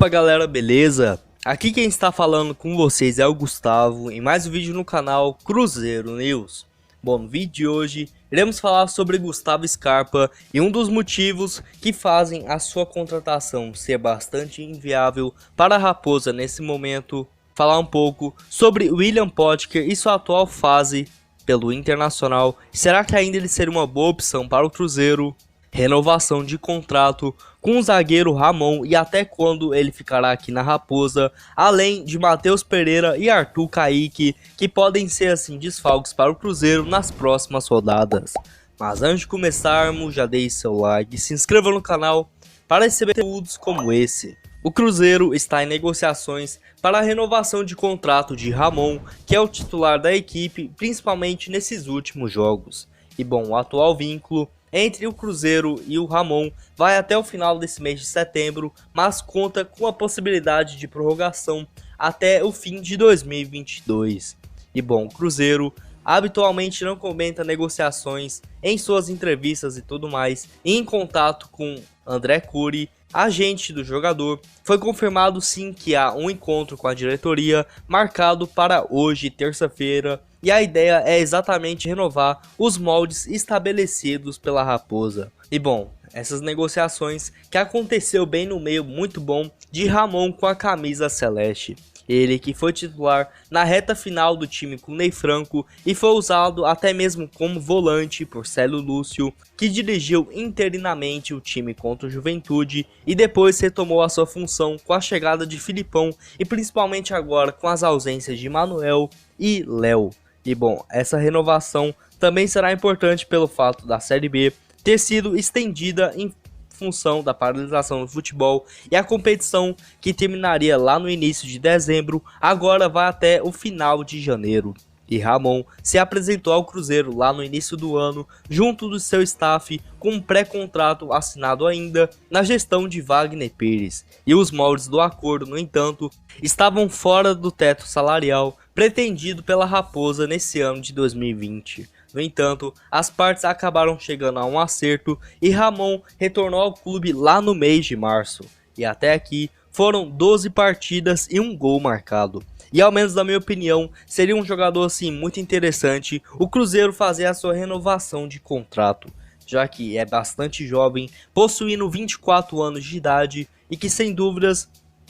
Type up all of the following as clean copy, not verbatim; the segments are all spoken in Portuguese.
Opa galera, beleza? Aqui quem está falando com vocês é o Gustavo em mais um vídeo no canal Cruzeiro News. Bom, no vídeo de hoje iremos falar sobre Gustavo Scarpa e um dos motivos que fazem a sua contratação ser bastante inviável para a Raposa nesse momento. Falar um pouco sobre William Potker e sua atual fase pelo Internacional. Será que ainda ele seria uma boa opção para o Cruzeiro? Renovação de contrato com o zagueiro Ramon e até quando ele ficará aqui na Raposa, além de Matheus Pereira e Arthur Kaique, que podem ser assim desfalques para o Cruzeiro nas próximas rodadas. Mas antes de começarmos, já deixe seu like e se inscreva no canal para receber conteúdos como esse. O Cruzeiro está em negociações para a renovação de contrato de Ramon, que é o titular da equipe, principalmente nesses últimos jogos. E bom, o atual vínculo entre o Cruzeiro e o Ramon vai até o final desse mês de setembro, mas conta com a possibilidade de prorrogação até o fim de 2022. E bom, o Cruzeiro habitualmente não comenta negociações em suas entrevistas e tudo mais. E em contato com André Curi, agente do jogador, foi confirmado sim que há um encontro com a diretoria marcado para hoje, terça-feira, e a ideia é exatamente renovar os moldes estabelecidos pela Raposa. E bom, essas negociações que aconteceu bem no meio muito bom de Ramon com a camisa celeste. Ele que foi titular na reta final do time com Ney Franco e foi usado até mesmo como volante por Célio Lúcio, que dirigiu interinamente o time contra o Juventude e depois retomou a sua função com a chegada de Filipão e principalmente agora com as ausências de Manuel e Léo. E bom, essa renovação também será importante pelo fato da Série B ter sido estendida em função da paralisação do futebol, e a competição que terminaria lá no início de dezembro agora vai até o final de janeiro. E Ramon se apresentou ao Cruzeiro lá no início do ano junto do seu staff com um pré-contrato assinado ainda na gestão de Wagner Pires, e os moldes do acordo, no entanto, estavam fora do teto salarial pretendido pela Raposa nesse ano de 2020. No entanto, as partes acabaram chegando a um acerto e Ramon retornou ao clube lá no mês de março. E até aqui foram 12 partidas e um gol marcado. E ao menos na minha opinião, seria um jogador assim muito interessante o Cruzeiro fazer a sua renovação de contrato, já que é bastante jovem, possuindo 24 anos de idade e que sem dúvidas,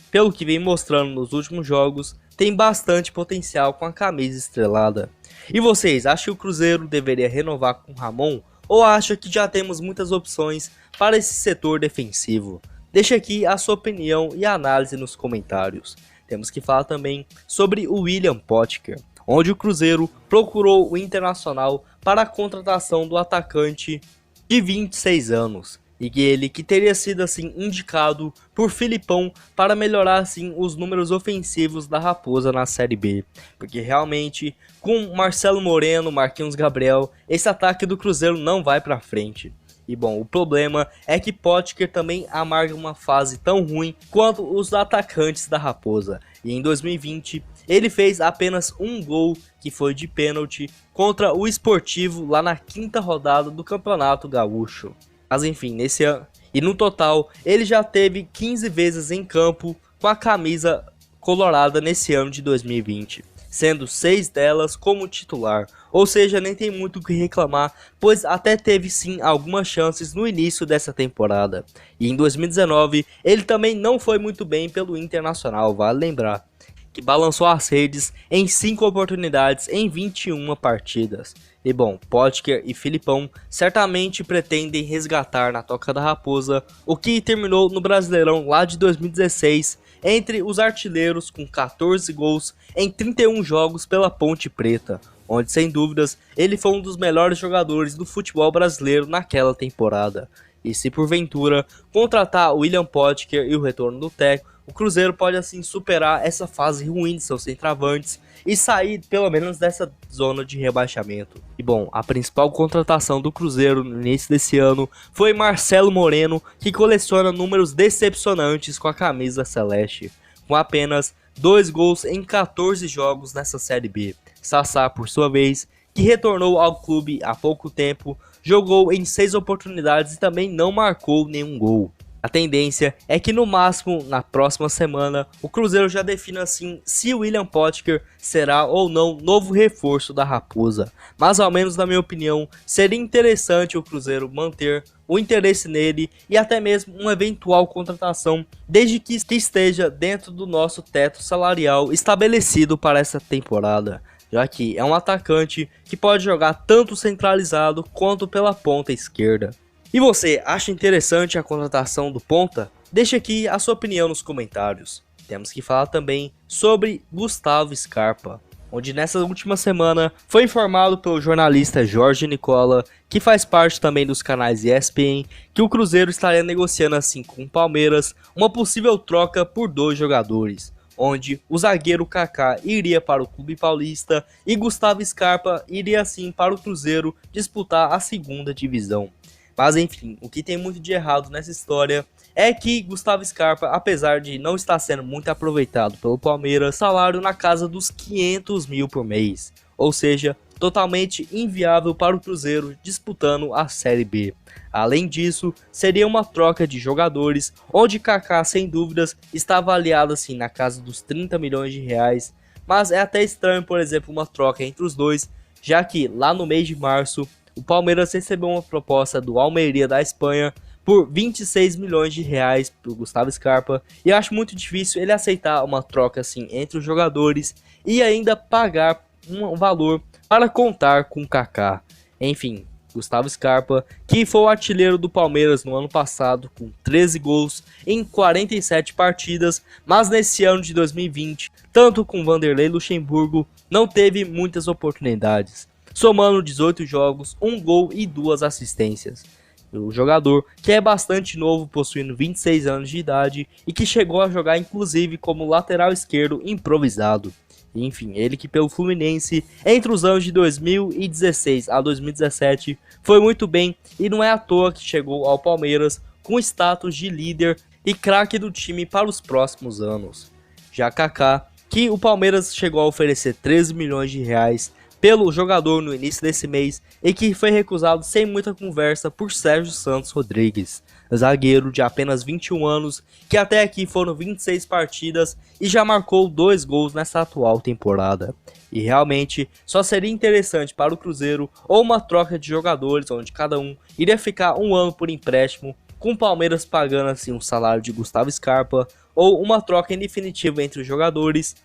pelo que vem mostrando nos últimos jogos, tem bastante potencial com a camisa estrelada. E vocês, acham que o Cruzeiro deveria renovar com Ramon ou acham que já temos muitas opções para esse setor defensivo? Deixe aqui a sua opinião e análise nos comentários. Temos que falar também sobre o William Potker, onde o Cruzeiro procurou o Internacional para a contratação do atacante de 26 anos. E que ele que teria sido assim indicado por Filipão para melhorar assim os números ofensivos da Raposa na Série B, porque realmente com Marcelo Moreno, Marquinhos Gabriel, esse ataque do Cruzeiro não vai para frente. E bom, o problema é que Potker também amarga uma fase tão ruim quanto os atacantes da Raposa. E em 2020 ele fez apenas um gol, que foi de pênalti, contra o Sportivo lá na 5ª rodada do Campeonato Gaúcho. Mas enfim, nesse ano, e no total, ele já teve 15 vezes em campo com a camisa colorada nesse ano de 2020, sendo 6 delas como titular, ou seja, nem tem muito o que reclamar, pois até teve sim algumas chances no início dessa temporada. E em 2019, ele também não foi muito bem pelo Internacional, vale lembrar, que balançou as redes em 5 oportunidades em 21 partidas. E bom, Potker e Filipão certamente pretendem resgatar na Toca da Raposa o que terminou no Brasileirão lá de 2016 entre os artilheiros com 14 gols em 31 jogos pela Ponte Preta, onde sem dúvidas ele foi um dos melhores jogadores do futebol brasileiro naquela temporada. E se porventura contratar o William Potker e o retorno do técnico, o Cruzeiro pode assim superar essa fase ruim de seus centroavantes e sair pelo menos dessa zona de rebaixamento. E bom, a principal contratação do Cruzeiro no início desse ano foi Marcelo Moreno, que coleciona números decepcionantes com a camisa celeste, com apenas 2 gols em 14 jogos nessa Série B. Sassá, por sua vez, que retornou ao clube há pouco tempo, jogou em 6 oportunidades e também não marcou nenhum gol. A tendência é que no máximo na próxima semana o Cruzeiro já defina assim se o William Potker será ou não novo reforço da Raposa. Mas ao menos na minha opinião seria interessante o Cruzeiro manter o interesse nele e até mesmo uma eventual contratação, desde que esteja dentro do nosso teto salarial estabelecido para essa temporada, já que é um atacante que pode jogar tanto centralizado quanto pela ponta esquerda. E você acha interessante a contratação do ponta? Deixe aqui a sua opinião nos comentários. Temos que falar também sobre Gustavo Scarpa, onde nessa última semana foi informado pelo jornalista Jorge Nicola, que faz parte também dos canais ESPN, que o Cruzeiro estaria negociando assim com o Palmeiras uma possível troca por 2 jogadores, onde o zagueiro Kaká iria para o Clube Paulista e Gustavo Scarpa iria assim para o Cruzeiro disputar a 2ª divisão. Mas enfim, o que tem muito de errado nessa história é que Gustavo Scarpa, apesar de não estar sendo muito aproveitado pelo Palmeiras, salário na casa dos 500 mil por mês, ou seja, totalmente inviável para o Cruzeiro disputando a Série B. Além disso, seria uma troca de jogadores, onde Kaká sem dúvidas está avaliado assim na casa dos 30 milhões de reais, mas é até estranho, por exemplo, uma troca entre os dois, já que lá no mês de março, o Palmeiras recebeu uma proposta do Almeria da Espanha por 26 milhões de reais para o Gustavo Scarpa, e eu acho muito difícil ele aceitar uma troca assim entre os jogadores e ainda pagar um valor para contar com Kaká. Enfim, Gustavo Scarpa, que foi o artilheiro do Palmeiras no ano passado com 13 gols em 47 partidas, mas nesse ano de 2020, tanto com Vanderlei Luxemburgo, não teve muitas oportunidades, somando 18 jogos, 1 gol e 2 assistências. O jogador, que é bastante novo, possuindo 26 anos de idade e que chegou a jogar inclusive como lateral esquerdo improvisado. Enfim, ele que pelo Fluminense, entre os anos de 2016 a 2017, foi muito bem e não é à toa que chegou ao Palmeiras com status de líder e craque do time para os próximos anos. Já Kaká, que o Palmeiras chegou a oferecer 13 milhões de reais pelo jogador no início desse mês e que foi recusado sem muita conversa por Sérgio Santos Rodrigues, zagueiro de apenas 21 anos, que até aqui foram 26 partidas e já marcou 2 gols nessa atual temporada. E realmente só seria interessante para o Cruzeiro ou uma troca de jogadores onde cada um iria ficar 1 ano por empréstimo, com o Palmeiras pagando assim um salário de Gustavo Scarpa, ou uma troca em definitiva entre os jogadores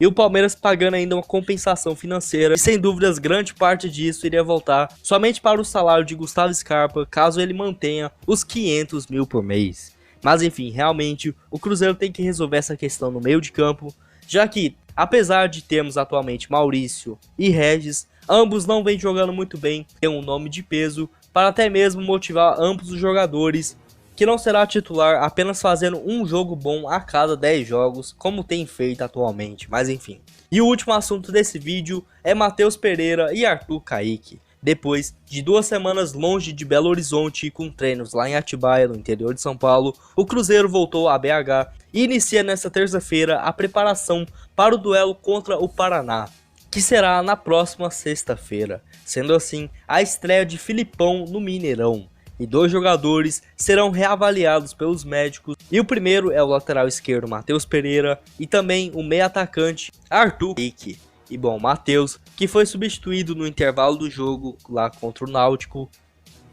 e o Palmeiras pagando ainda uma compensação financeira, e sem dúvidas grande parte disso iria voltar somente para o salário de Gustavo Scarpa, caso ele mantenha os 500 mil por mês. Mas enfim, realmente o Cruzeiro tem que resolver essa questão no meio de campo, já que apesar de termos atualmente Maurício e Regis, ambos não vêm jogando muito bem, tem um nome de peso para até mesmo motivar ambos os jogadores, que não será titular apenas fazendo um jogo bom a cada 10 jogos, como tem feito atualmente, mas enfim. E o último assunto desse vídeo é Matheus Pereira e Arthur Kaique. Depois de 2 semanas longe de Belo Horizonte com treinos lá em Atibaia, no interior de São Paulo, o Cruzeiro voltou a BH e inicia nesta terça-feira a preparação para o duelo contra o Paraná, que será na próxima sexta-feira, sendo assim a estreia de Filipão no Mineirão. E 2 jogadores serão reavaliados pelos médicos, e o primeiro é o lateral esquerdo Matheus Pereira e também o meio atacante Arthur Kaique. E bom, Matheus, que foi substituído no intervalo do jogo lá contra o Náutico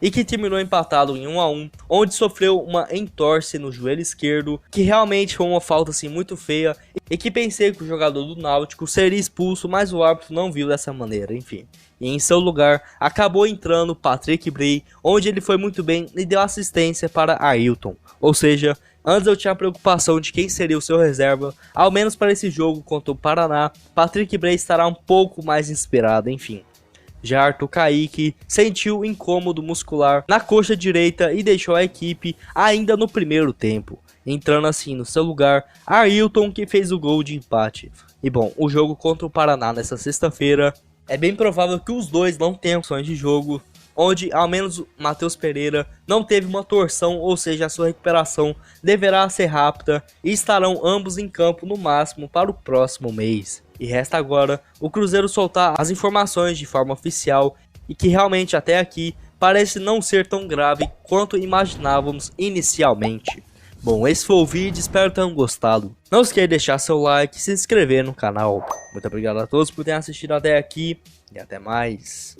e que terminou empatado em 1 a 1, onde sofreu uma entorse no joelho esquerdo, que realmente foi uma falta assim muito feia, e que pensei que o jogador do Náutico seria expulso, mas o árbitro não viu dessa maneira, enfim. E em seu lugar acabou entrando Patrick Bray, onde ele foi muito bem e deu assistência para Ailton. Ou seja, antes eu tinha a preocupação de quem seria o seu reserva, ao menos para esse jogo contra o Paraná, Patrick Bray estará um pouco mais inspirado, enfim. Já Arthur Kaique sentiu incômodo muscular na coxa direita e deixou a equipe ainda no primeiro tempo, entrando assim no seu lugar Ailton, que fez o gol de empate. E bom, o jogo contra o Paraná nessa sexta-feira, é bem provável que os dois não tenham opções de jogo, onde ao menos o Matheus Pereira não teve uma torção, ou seja, a sua recuperação deverá ser rápida e estarão ambos em campo no máximo para o próximo mês. E resta agora o Cruzeiro soltar as informações de forma oficial, e que realmente até aqui parece não ser tão grave quanto imaginávamos inicialmente. Bom, esse foi o vídeo, espero que tenham gostado. Não esqueça de deixar seu like e se inscrever no canal. Muito obrigado a todos por terem assistido até aqui e até mais.